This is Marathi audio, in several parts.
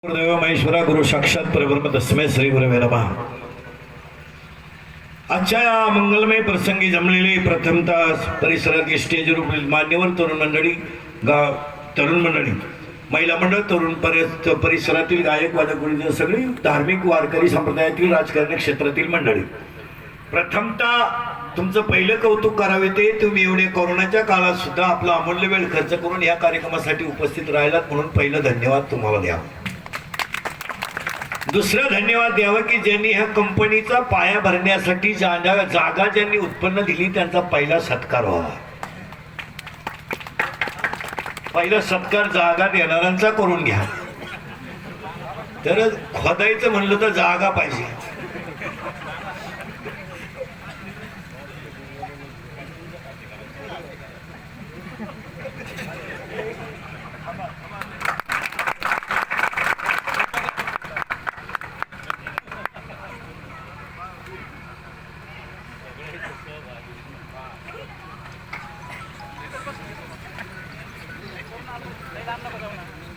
गुरुदेव महेश्वरा गुरु साक्षात परब्रह्म तस्मै श्री गुरुवे नमः। आजच्या या मंगलमय प्रसंगी जमलेले प्रथमतः परिसरातील स्टेजवर मान्यवर तरुण मंडळी, तरुण मंडळी, महिला मंडळ, तरुण परिसरातील गायक वादक गुरुजन, सगळी धार्मिक वारकरी संप्रदायातील राजकारणी क्षेत्रातील मंडळी, प्रथमतः तुमचं पहिलं कौतुक करावे ते तुम्ही एवढे कोरोनाच्या काळात सुद्धा आपला अमूल्य वेळ खर्च करून या कार्यक्रमासाठी उपस्थित राहिलात, म्हणून पहिलं धन्यवाद तुम्हाला द्यावं। दुसरं धन्यवाद द्यावं की ज्यांनी ह्या कंपनीचा पाया भरण्यासाठी जागा ज्यांनी उत्पन्न दिली त्यांचा पहिला सत्कार व्हावा। पहिला सत्कार जागा देणाऱ्यांचा करून घ्या। तर खोदायचं म्हणलं तर जागा पाहिजे।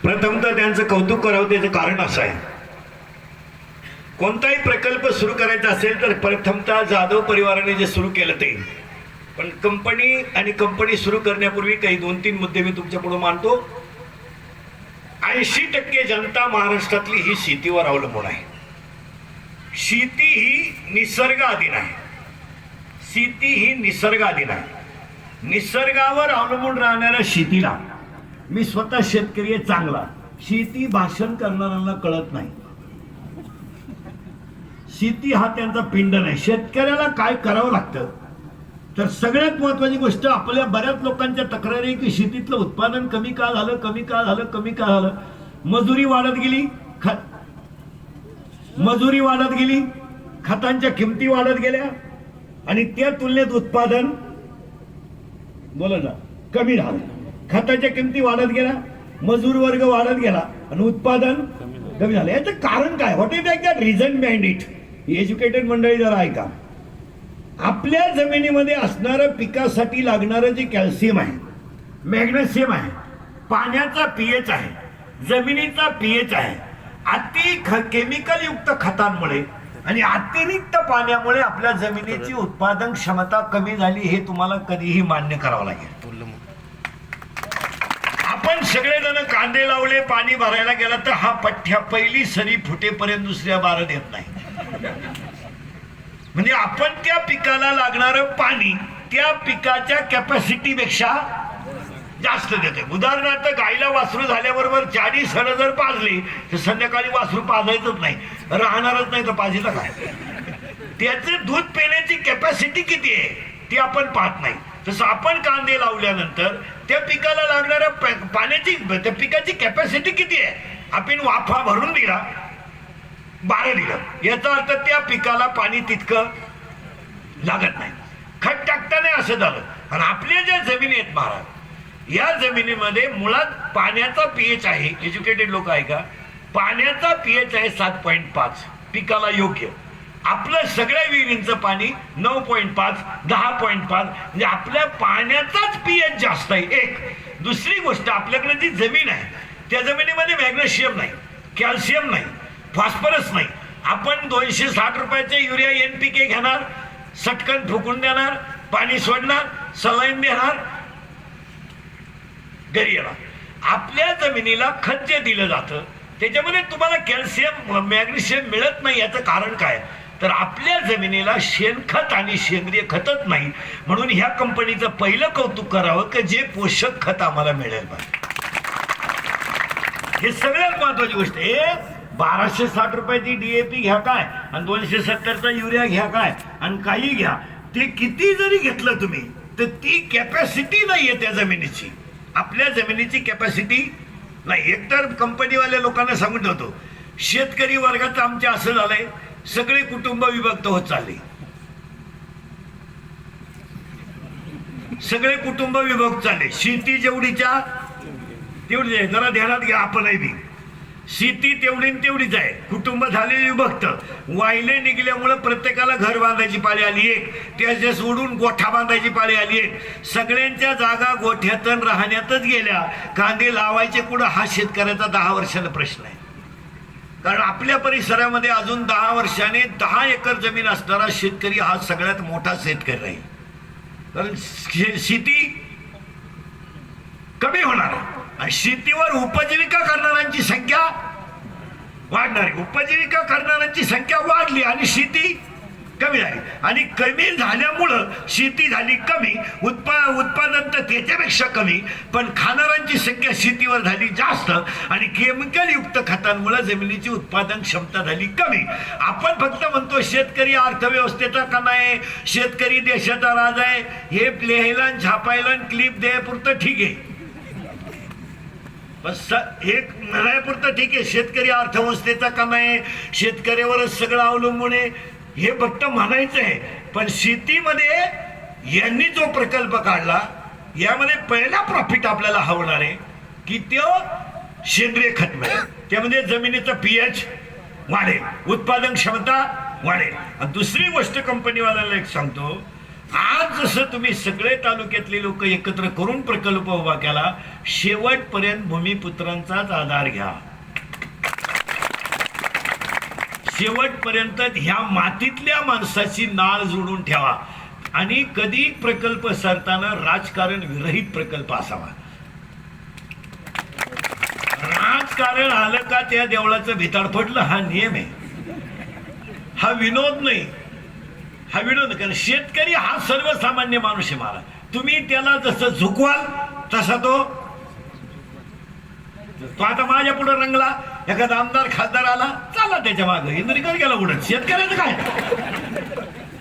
प्रथमतः त्यांचं कौतुक करावं त्याचं कारण असं आहे, कोणताही प्रकल्प सुरू करायचा असेल तर प्रथमतः जाधव परिवाराने जे सुरू केलं ते, पण कंपनी सुरू करण्यापूर्वी काही 2-3 मुद्दे मी तुमच्या पुढे मांडतो। 80% जनता महाराष्ट्रातली ही शेतीवर अवलंबून आहे। शेती ही निसर्गाधीन आहे। शेती ही निसर्गाधीन आहे। निसर्गावर अवलंबून राहणाऱ्या शेतीला, मी स्वतः शेतकरी आहे चांगला, शेती भाषण करणाऱ्यांना कळत नाही। शेती हा त्यांचा पिंड नाही। शेतकऱ्याला काय करावं लागतं तर सगळ्यात महत्वाची गोष्ट, आपल्या बऱ्याच लोकांच्या तक्रारी की शेतीतलं उत्पादन कमी का झालं, मजुरी वाढत गेली, खतांच्या किमती वाढत गेल्या आणि त्या तुलनेत उत्पादन कमी झालं। खताच्या किमती वाढत गेला, मजूर वर्ग वाढत गेला आणि उत्पादन कमी झालं। याचं कारण काय? What is that reason behind it? Educated मंडळी जरा ऐका। आपल्या जमिनीमध्ये असणारं पिकासाठी लागणारं जे कॅल्शियम आहे, मॅग्नेशियम आहे, पाण्याचा पीएच आहे, जमिनीचा पीएच आहे, केमिकल युक्त खतांमुळे आणि अतिरिक्त पाण्यामुळे आपल्या जमिनीची उत्पादन क्षमता कमी झाली, हे तुम्हाला कधीही मान्य करावं लागेल। आपण सगळेजण कांदे लावले, पाणी भरायला गेला तर हा पठ्ठ्या पहिली सरी फुटेपर्यंत दुसऱ्या बारा देत नाही। म्हणजे आपण त्या पिकाला लागणारं पाणी त्या पिकाच्या कॅपॅसिटीपेक्षा जास्त देते। उदाहरणार्थ गायला वासरू झाल्याबरोबर 40 सण जर पाजली तर संध्याकाळी वासरू पाजायचंच नाही, राहणारच नाही, तर पाजीला काय? त्याचे दूध पिण्याची कॅपॅसिटी किती आहे ती आपण पाहत नाही। तसं आपण कांदे लावल्यानंतर त्या पिकाला लागणाऱ्या पाण्याची, त्या पिकाची कॅपॅसिटी किती आहे, आपण वाफा भरून दिला, 12 दिलं, याचा अर्थ त्या पिकाला पाणी तितकं लागत नाही। खत टाकताना असं झालं। आणि आपल्या ज्या जमिनी आहेत महाराज, या जमिनीमध्ये मुळात पाण्याचा पीएच आहे, एज्युकेटेड लोक आहे का, पाण्याचा पीएच आहे 7.5, पिकाला योग्य। आपलं सगळ्या विहिरींचं पाणी 9.5, 10.5, म्हणजे आपल्या पाण्याचाच पीएच जास्त आहे। एक दुसरी गोष्ट, आपल्याकडे जी जमीन आहे त्या जमिनीमध्ये मॅग्नेशियम नाही, कॅल्शियम नाही, फॉस्फरस नाही। आपण 260 रुपयाचे युरिया NPK घेणार, सटकन फुकून देणार, पाणी सोडणार, सलाईन देणार, घरी येणार। आपल्या जमिनीला खत जे दिलं जातं त्याच्यामध्ये तुम्हाला कॅल्शियम, मॅग्नेशियम मिळत नाही। याचं कारण काय तर आपल्या जमिनीला शेणखत आणि सेंद्रिय खतच नाही, म्हणून ह्या कंपनीचं पहिलं कौतुक करावं की जे पोषक खत आम्हाला मिळेल पाहिजे। हे सगळ्यात महत्वाची गोष्ट आहे। 1260 रुपयाची DAP घ्या काय आणि 270चा युरिया घ्या काय आणि काही घ्या, ते किती जरी घेतलं तुम्ही तर ती कॅपॅसिटी नाहीये त्या जमिनीची। आपल्या जमिनीची कॅपॅसिटी नाही। एकतर कंपनीवाल्या लोकांना सांगून ठेवतो, शेतकरी वर्गाचं आमच्या असं झालंय, सगळे कुटुंब विभक्त होत चालले, सगळे कुटुंब विभक्त चालले। शेती जेवढीच्या तेवढी आहे, जरा ध्यानात घ्या, आपणही बी शेती तेवढीच आहे, कुटुंब झाले विभक्त। वाहिले निघल्यामुळे प्रत्येकाला घर बांधायची पाळी आली एक, त्याच्या सोडून गोठा बांधायची पाळी आली एक। सगळ्यांच्या जागा गोठ्यातून राहण्यातच गेल्या। कांदे लावायचे कुठं हा शेतकऱ्याचा 10 वर्षाचा प्रश्न आहे। कारण आपल्या परिसरामध्ये अजून 10 वर्षाने 10 एकर जमीन असणारा शेतकरी हा सगळ्यात मोठा शेतकरी राहील. कारण शेती कमी होणार आहे आणि शेतीवर उपजीविका करणाऱ्यांची संख्या वाढणार आहे. उपजीविका करणाऱ्यांची संख्या वाढली आणि शेती कमी झाली आणि कमी झाल्यामुळं शेती झाली कमी, उत्पादन तर त्याच्यापेक्षा कमी, पण खाणाऱ्यांची संख्या शेतीवर झाली जास्त आणि केमिकल युक्त खतांमुळे जमिनीची उत्पादन क्षमता झाली कमी. आपण फक्त म्हणतो शेतकरी अर्थव्यवस्थेचा कणा आहे, शेतकरी देशाचा राजा आहे. हे लिहायला छापायला क्लिप द्यायपुरतं ठीक आहे, एक म्हणायपुरतं ठीक आहे. शेतकरी अर्थव्यवस्थेचा कणा आहे, शेतकऱ्यावरच सगळं अवलंबून आहे हे फक्त म्हणायचं आहे. पण शेतीमध्ये यांनी जो प्रकल्प काढला यामध्ये पहिला प्रॉफिट आपल्याला हवणार आहे की तो सेंद्रिय खत मिळेल, त्यामध्ये जमिनीचा पीएच वाढेल, उत्पादन क्षमता वाढेल. आणि दुसरी गोष्ट कंपनीवाल्याला एक सांगतो, आज जसं तुम्ही सगळे तालुक्यातले लोक एकत्र करून प्रकल्प उभा केला, शेवटपर्यंत भूमिपुत्रांचाच आधार घ्या. शेवटपर्यंत ह्या मातीतल्या माणसाची नाळ जोडून ठेवा आणि कधी प्रकल्प सरताना राजकारण विरहित प्रकल्प असावा. राजकारण आलं का त्या देवळाचं भिताड पडलं हा नियम आहे, हा विनोद नाही. हा विनोद कारण शेतकरी हा सर्वसामान्य माणूस आहे. मला तुम्ही त्याला जसं झुकवाल तसा तो आता माझ्या पुढे रंगला, एखादा आमदार खासदार आला चला त्याच्या मागे इंद्रिकर गेला उडत. शेतकऱ्याचं काय,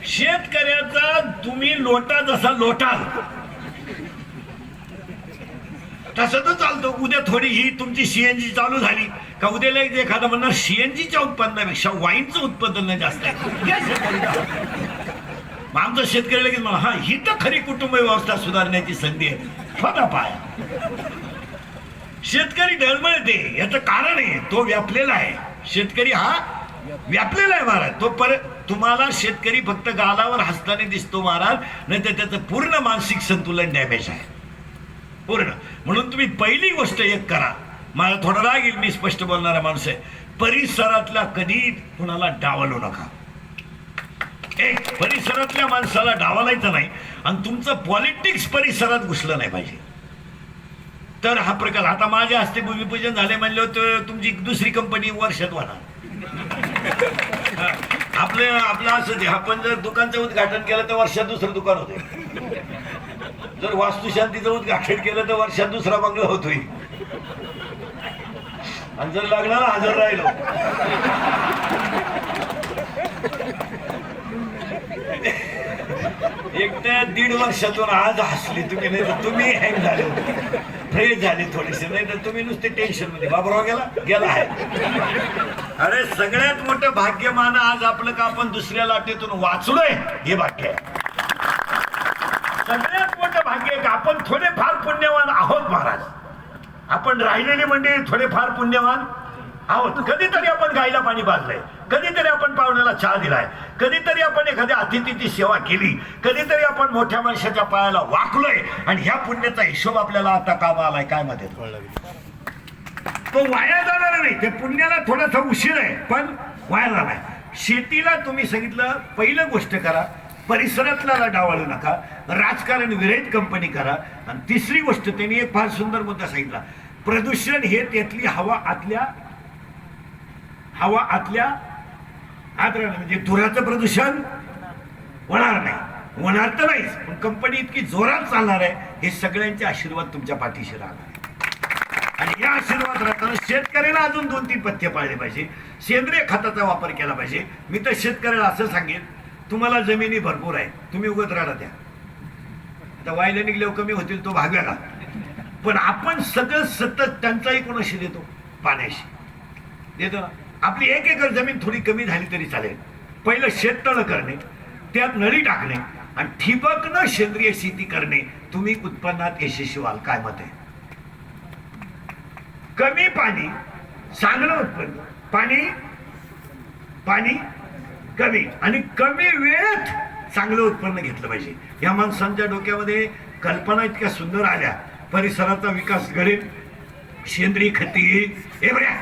शेतकऱ्याचा तुम्ही लोटा जसा लोटाल तसं तर चालतो. उद्या थोडी ही तुमची सीएनजी चालू झाली का उद्याला एखादा म्हणणार सीएनजीच्या उत्पन्नापेक्षा वाईनचं उत्पादन जास्त आहे. आमचा शेतकरी लगेच म्हणा हा ही तर खरी कुटुंब व्यवस्था सुधारण्याची संधी आहे. स्वतः पाय शेतकरी डळमळते याचं कारण आहे तो व्यापलेला आहे. शेतकरी हा व्यापलेला आहे महाराज. तो तुम्हाला शेतकरी फक्त गालावर हसताना दिसतो महाराज, नाही तर त्याचं पूर्ण मानसिक संतुलन डॅमेज आहे पूर्ण. म्हणून तुम्ही पहिली गोष्ट एक करा, मला थोडा राग येईल मी स्पष्ट बोलणारा माणूस आहे, परिसरातला कधी कुणाला डावलू नका. एक परिसरातल्या माणसाला डावलायचं नाही आणि तुमचं पॉलिटिक्स परिसरात घुसलं नाही पाहिजे. तर हा प्रकार आता माझ्या हस्ते भूमिपूजन झाले म्हणले होते, तुमची दुसरी कंपनी वर्षात होणार. आपलं असं आपण जर दुकानचं उद्घाटन केलं तर वर्षात दुसरं दुकान होते, जर वास्तुशांतीचं उद्घाटन केलं तर वर्षात दुसरा बंगला होतोय, आणि जर लग्नाला हजर राहिलो एक तर 1.5 वर्षातून आज हसली तुम्ही, नाही तर तुम्ही हँग झाले फ्रेश झाले थोडेसे, नाही तर तुम्ही नुसते टेन्शन मध्ये बाबराव गेला आहे. अरे सगळ्यात मोठं भाग्यमान आज आपलं का आपण दुसऱ्या लाटेतून वाचलोय हे भाग्य आहे. सगळ्यात मोठं भाग्य का आपण थोडेफार पुण्यवान आहोत महाराज. आपण राहिलेली मंडळी थोडेफार पुण्यवान आहोत. कधीतरी आपण गायला पाणी पाजलंय, कधीतरी आपण पाहुण्याला चहा दिलाय, कधीतरी आपण एखाद्या अतिथीची सेवा केली, कधीतरी आपण मोठ्या माणसाच्या पायाला वाकलोय आणि ह्या पुण्याचा हिशोब आपल्याला आता काम आलाय. काय मध्ये तो वाया जाणार नाही, ते पुण्याला थोडासा उशीर आहे पण वाया जाणार. शेतीला तुम्ही सांगितलं पहिलं गोष्ट करा, परिसरातला डावळू नका, राजकारण विरहित कंपनी करा. आणि तिसरी गोष्ट त्यांनी एक फार सुंदर मुद्दा सांगितला, प्रदूषण हे त्यातली हवा आतल्या म्हणजे धुराचं प्रदूषण होणार नाही, होणार तर नाहीच, पण कंपनी इतकी जोरात चालणार आहे हे सगळ्यांचे आशीर्वाद तुमच्या पाठीशी राहणार. आणि या आशीर्वाद राहताना शेतकऱ्याला अजून 2-3 पथ्य पाळले पाहिजे. सेंद्रिय खताचा वापर केला पाहिजे. मी तर शेतकऱ्याला असं सांगेन, तुम्हाला जमिनी भरपूर आहे, तुम्ही उगत राहता द्या, आता वायला निघल्यावर कमी होतील तो भागव्याला, पण आपण सगळं सतत टंचाई कोणाशी देतो, पाण्याशी देतो ना. आपली 1 एकर जमीन थोडी कमी झाली तरी चालेल, पहिलं शेततळ करणे, त्यात नळी टाकणे आणि ठिबकनं सेंद्रिय शेती करणे, तुम्ही उत्पन्नात यशस्वी व्हाल. काय मत आहे? कमी पाणी चांगलं उत्पन्न, पाणी कमी आणि कमी वेळेत चांगलं उत्पन्न घेतलं पाहिजे. या माणसांच्या डोक्यामध्ये कल्पना इतक्या सुंदर आल्या, परिसराचा विकास घडेल, सेंद्रिय खते हे बऱ्या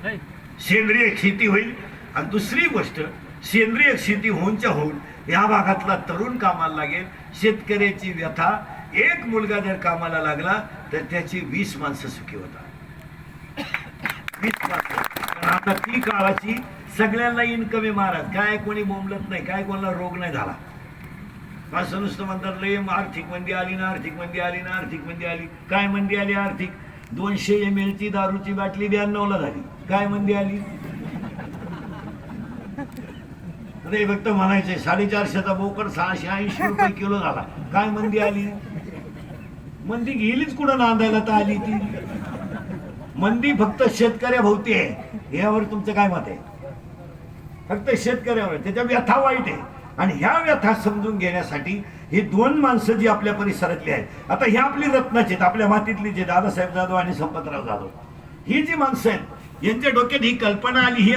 सेंद्रिय शेती होईल. आणि दुसरी गोष्ट, सेंद्रिय शेती होऊनच्या होऊन या भागातला तरुण कामाला लागेल. शेतकऱ्याची व्यथा, एक मुलगा जर कामाला लागला तर त्याची 20 माणसं सुखी होतात. 20 माणसं. कारण आता ती काळाची सगळ्यांना इन्कम आहे महाराज. काय कोणी बोंबलत नाही, काय कोणाला रोग नाही झाला. असं नुसतं म्हणतात लय आर्थिक मंदी आली ना, आर्थिक मंदी आली ना, आर्थिक मंदी आली. काय मंदी आली आर्थिक? 200 ml ची दारूची बाटली 92 झाली. काय मंदी आली? अरे फक्त म्हणायचे 450चा बोकड 680 रुपये किलो झाला. काय मंदी आली? मंदी गेलीच कुठं नांदायला तर आली ती. मंदी फक्त शेतकऱ्याभोवती आहे. यावर तुमचं काय मत आहे? फक्त शेतकऱ्यावर. त्याच्या व्यथा वाईट आहे. आणि ह्या व्यथा समजून घेण्यासाठी ही 2 माणसं जी आपल्या परिसरातली आहेत, आता ह्या आपली रत्नाची आहेत, आपल्या मातीतली जे दादासाहेब जाधव आणि संपतराव जाधव, ही जी माणसं आहेत यांच्या डोक्यात ही कल्पना आली. ही